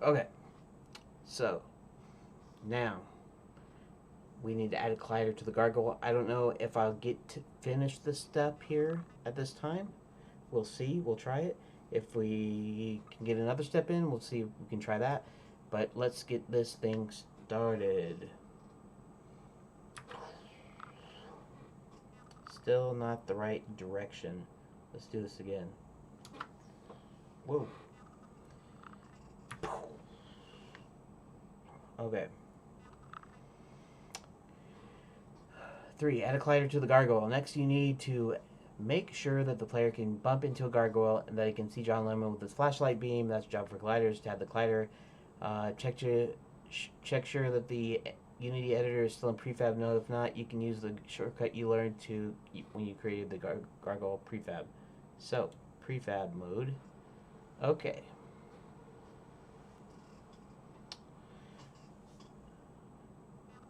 Okay, so now we need to add a collider to the gargoyle. I don't know if I'll get to finish this step here at this time. We'll see. We'll try it. If we can get another step in, we'll see if we can try that. But let's get this thing started. Still not the right direction. Let's do this again. Whoa. Okay. 3. Add a collider to the gargoyle. Next, you need to make sure that the player can bump into a gargoyle and that he can see John Lemon with his flashlight beam. That's a job for colliders to have the collider. Check sure that the Unity editor is still in prefab mode. If not, you can use the shortcut you learned when you created the gargoyle prefab. So, prefab mode. Okay.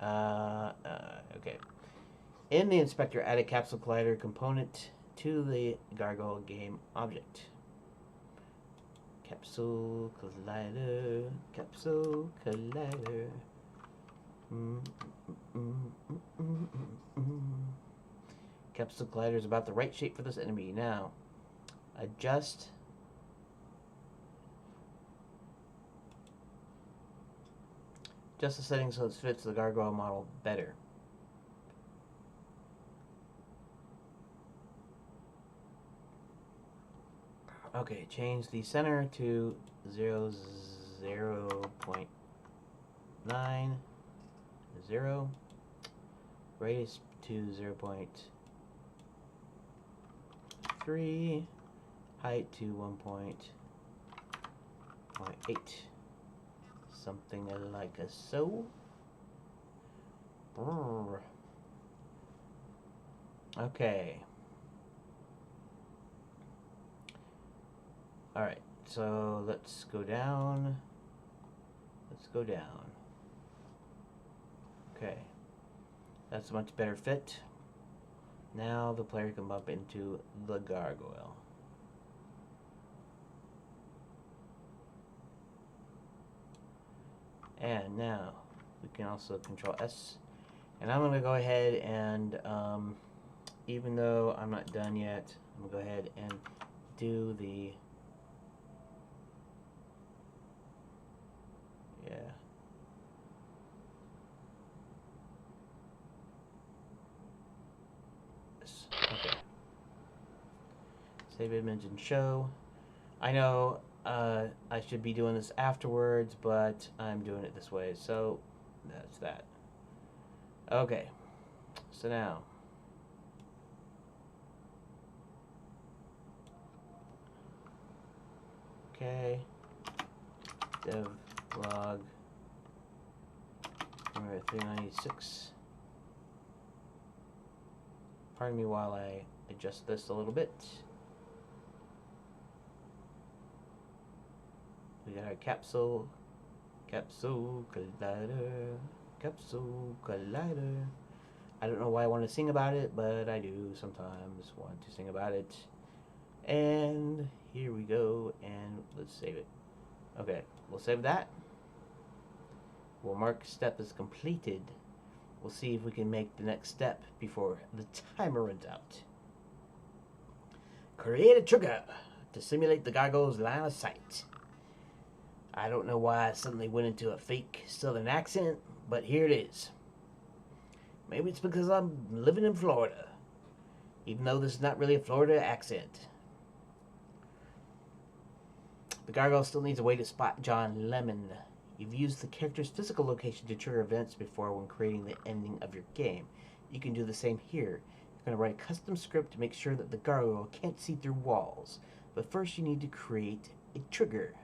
Okay. In the inspector, add a Capsule Collider component to the Gargoyle game object. Capsule Collider, Capsule Collider. Capsule Collider is about the right shape for this enemy. Now, adjust the settings so it fits the gargoyle model better. Okay, change the center to 0.90, radius to 0.3, height to 1.8, something like so. Okay. Alright, so let's go down. Let's go down. Okay. That's a much better fit. Now the player can bump into the gargoyle. And now we can also control S. And I'm going to go ahead and, even though I'm not done yet, I'm going to go ahead and do the... Okay. Save image and show. I know I should be doing this afterwards, but I'm doing it this way, so that's that. Okay. So now, okay, Devlog, number 396. Pardon me while I adjust this a little bit. We got our Capsule Collider, Capsule Collider. I don't know why I want to sing about it, but I do sometimes want to sing about it. And here we go, and let's save it. Okay, we'll save that. We'll mark step as completed. We'll see if we can make the next step before the timer runs out. Create a trigger to simulate the gargoyle's line of sight. I don't know why I suddenly went into a fake southern accent, but here it is. Maybe it's because I'm living in Florida, even though this is not really a Florida accent. The gargoyle still needs a way to spot John Lemon. You've used the character's physical location to trigger events before when creating the ending of your game. You can do the same here. You're going to write a custom script to make sure that the gargoyle can't see through walls. But first you need to create a trigger.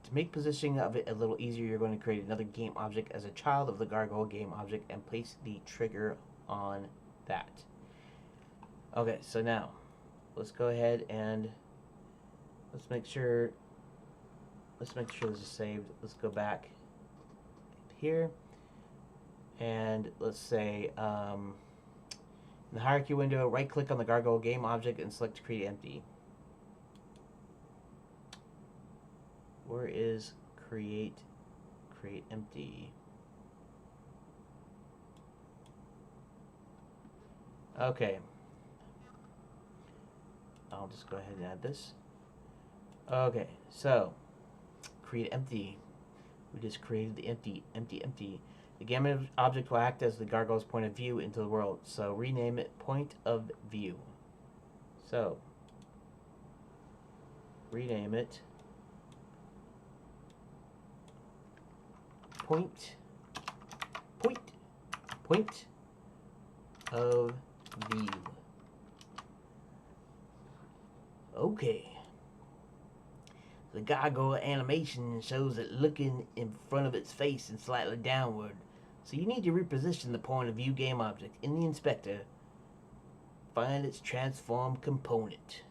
To make positioning of it a little easier, you're going to create another game object as a child of the gargoyle game object and place the trigger on that. Okay, so now let's go ahead and let's make sure this is saved. Let's go back here and let's say in the hierarchy window, right click on the gargoyle game object and select create empty. Where is create empty. Okay. I'll just go ahead and add this. Okay, so create empty. We just created the empty. The game object will act as the gargoyle's point of view into the world. So rename it point of view. So rename it point of view. Okay. The gargoyle animation shows it looking in front of its face and slightly downward. So you need to reposition the point of view game object in the inspector. Find its transform component.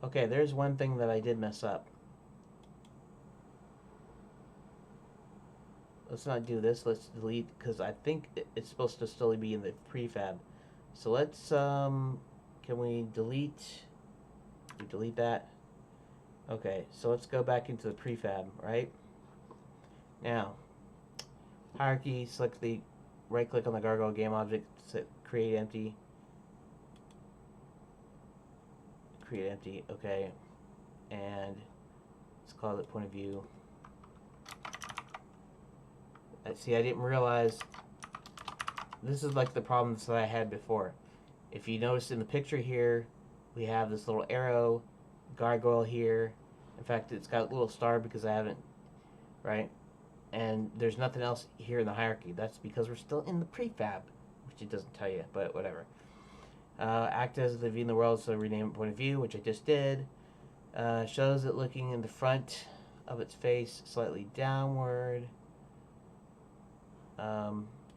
Okay, there's one thing that I did mess up. Let's not do this. Let's delete, because I think it's supposed to still be in the prefab. So let's, can we delete that? Okay, so let's go back into the prefab, right? Now, hierarchy, select the right click on the gargoyle game object, create empty. Create empty, okay. And let's call it point of view. See, I didn't realize this is like the problems that I had before. If you notice in the picture here, we have this little arrow, gargoyle here. In fact, it's got a little star because I haven't, right? And there's nothing else here in the hierarchy. That's because we're still in the prefab, which it doesn't tell you, but whatever. Act as the view in the world, so rename it point of view, which I just did. Shows it looking in the front of its face, slightly downward.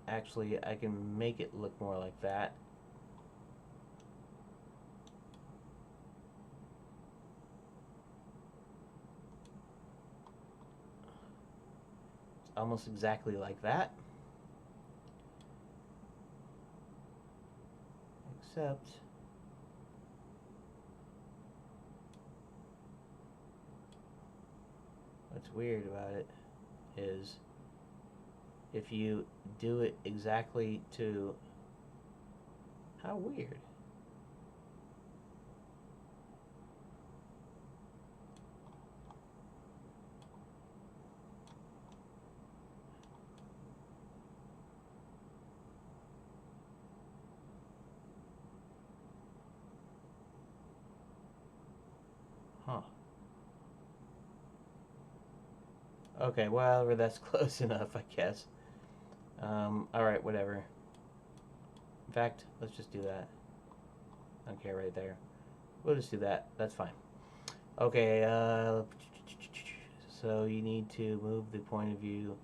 Actually, I can make it look more like that. It's almost exactly like that. Except what's weird about it is if you do it exactly to... How weird. Huh. Okay, well, that's close enough, I guess. Alright, whatever. In fact, let's just do that. Okay, right there. We'll just do that. That's fine. Okay, so you need to move the point of view.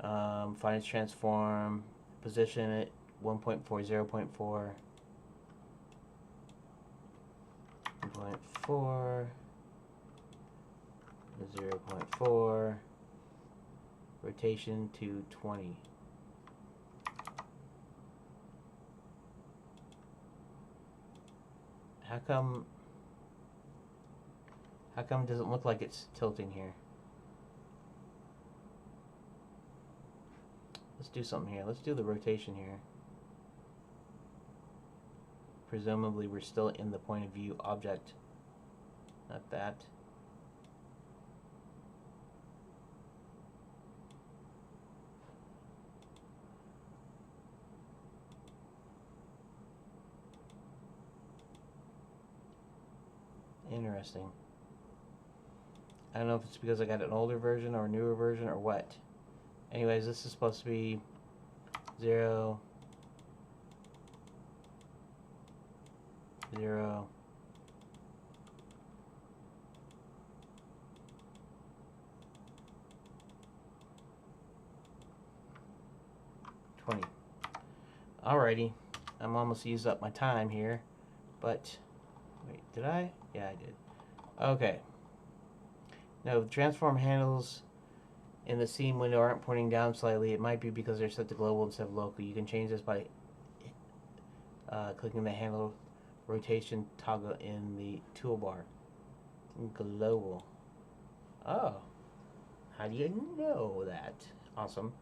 Find its transform. Position it 1.4, 0.4. 1.4. 0.4. Rotation to 20. How come it doesn't look like it's tilting here? Let's do something here. Let's do the rotation here. Presumably we're still in the point of view object. Not that. Interesting. I don't know if it's because I got an older version or a newer version or what. Anyways, this is supposed to be 0, 0, 20. Alrighty. I'm almost used up my time here, but wait, did I? Yeah, I did. Okay. Now, the transform handles in the scene window aren't pointing down slightly. It might be because they're set to global instead of local. You can change this by clicking the handle rotation toggle in the toolbar. Global. Oh, how do you know that? Awesome.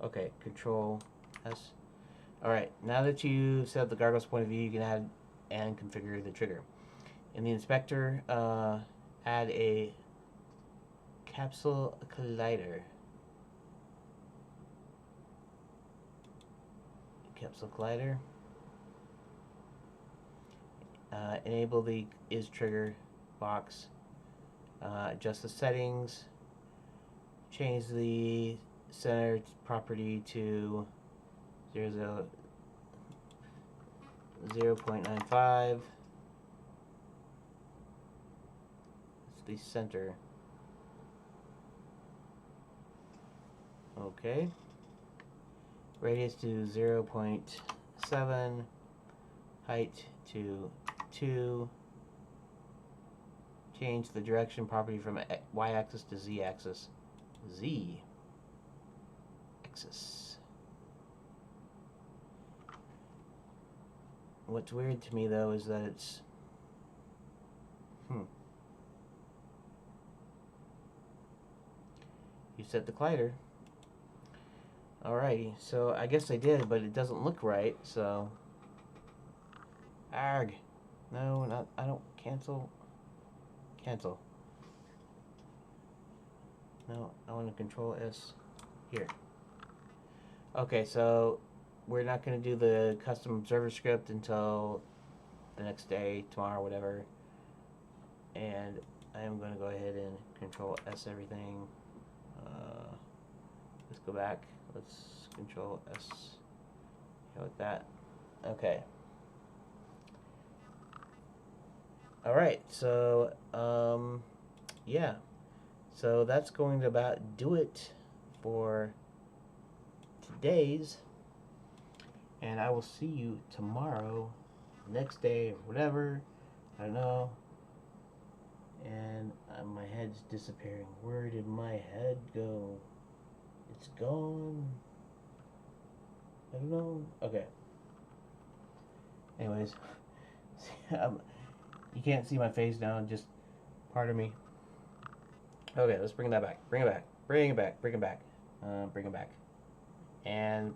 Okay, Control S. Alright, now that you set up the Gargoyle's point of view, you can add and configure the trigger. In the inspector, add a Capsule Collider. Capsule Collider. Enable the is trigger box. Adjust the settings. Change the center property to 0.95. It's the center. Okay. Radius to 0.7. Height to 2. Change the direction property from y-axis to z-axis. Z-axis. What's weird to me though is that it's You set the collider. Alrighty, so I guess I did, but it doesn't look right, so arg. No, not I don't cancel. Cancel. No, I want to Control S here. Okay, so we're not going to do the custom observer script until the next day, tomorrow, whatever. And I am going to go ahead and Control S everything. Let's go back. Let's Control S. How about that? Okay. Alright, so, yeah. So that's going to about do it for today's. And I will see you tomorrow, next day, or whatever. I don't know. And my head's disappearing. Where did my head go? It's gone. I don't know. Okay. Anyways. You can't see my face now, just pardon me. Okay, let's bring that back. Bring it back. Bring it back. Bring it back. Bring it back. And